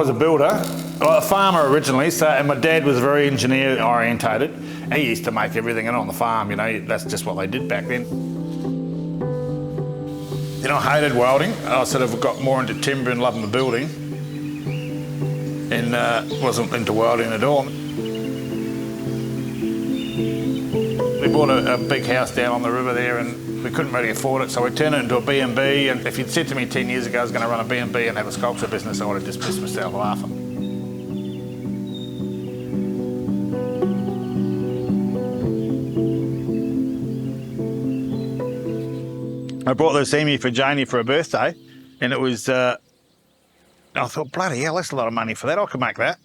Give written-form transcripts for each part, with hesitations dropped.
was a builder, a farmer originally, and my dad was very engineer orientated. He used to make everything on the farm, you know, that's just what they did back then. Then I hated welding. I sort of got more into timber and loving the building, and wasn't into welding at all. We bought a big house down on the river there, and we couldn't really afford it, so we turned it into a B&B, and if you'd said to me 10 years ago I was going to run a B&B and have a sculpture business, I would have just pissed myself laughing. I brought this emu for Jaine for her birthday, and it was, I thought, bloody hell, that's a lot of money for that, I could make that.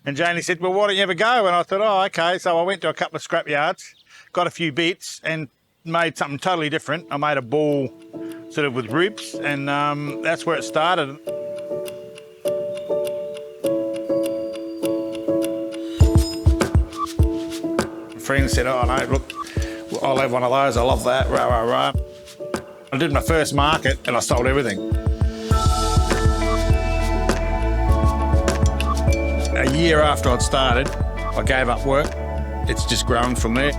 And Jaine said, well, why don't you have a go? And I thought, oh, okay. So I went to a couple of scrap yards, got a few bits, and made something totally different. I made a ball sort of with ribs, and that's where it started. A friend said, oh no, look, I'll have one of those, I love that, rah, rah, rah. I did my first market and I sold everything. A year after I'd started, I gave up work. It's just grown from there.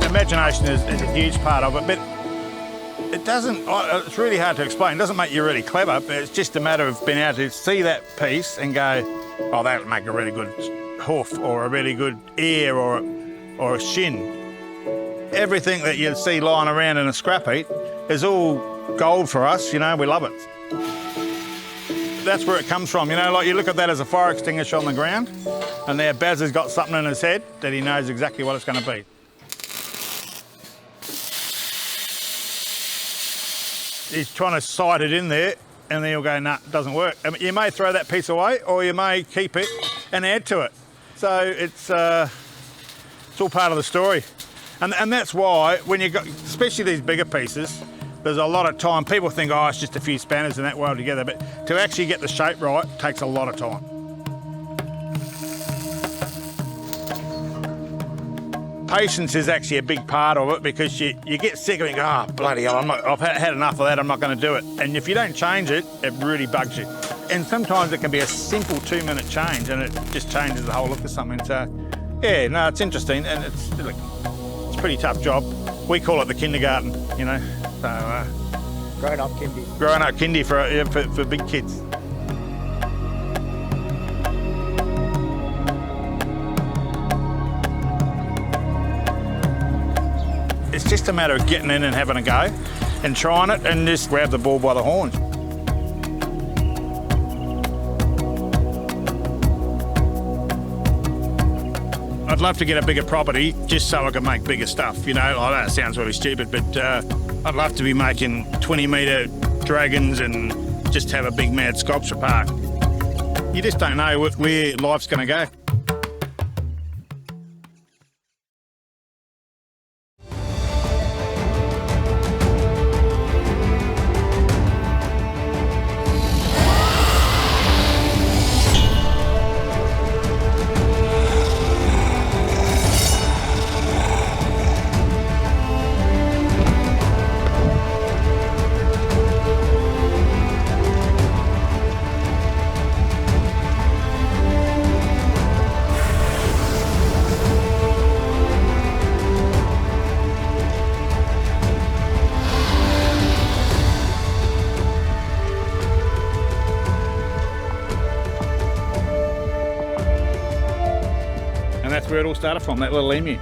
Imagination is a huge part of it, but it doesn't, it's really hard to explain. It doesn't make you really clever, but it's just a matter of being able to see that piece and go, oh, that would make a really good hoof or a really good ear or a shin. Everything that you see lying around in a scrap heap is all gold for us, you know, we love it. That's where it comes from, you know, like you look at that as a fire extinguisher on the ground, and there Baz has got something in his head that he knows exactly what it's going to be. He's trying to sight it in there, and then he'll go, nah, it doesn't work. I mean, you may throw that piece away, or you may keep it and add to it. So it's all part of the story. And that's why, when you got, especially these bigger pieces, there's a lot of time. People think, oh, it's just a few spanners and that weld together, but to actually get the shape right takes a lot of time. Patience is actually a big part of it, because you get sick of it and go, oh, bloody hell, I've had enough of that, I'm not going to do it. And if you don't change it, it really bugs you. And sometimes it can be a simple 2-minute change and it just changes the whole look of something. So, yeah, no, it's interesting, and it's a pretty tough job. We call it the kindergarten, you know. So, grown-up kindy. Grown-up kindy for big kids. It's just a matter of getting in and having a go and trying it and just grab the ball by the horns. I'd love to get a bigger property just so I can make bigger stuff, you know. I know it sounds really stupid, but I'd love to be making 20-metre dragons and just have a big mad sculpture park. You just don't know where life's going to go. That's where it all started from, that little emu.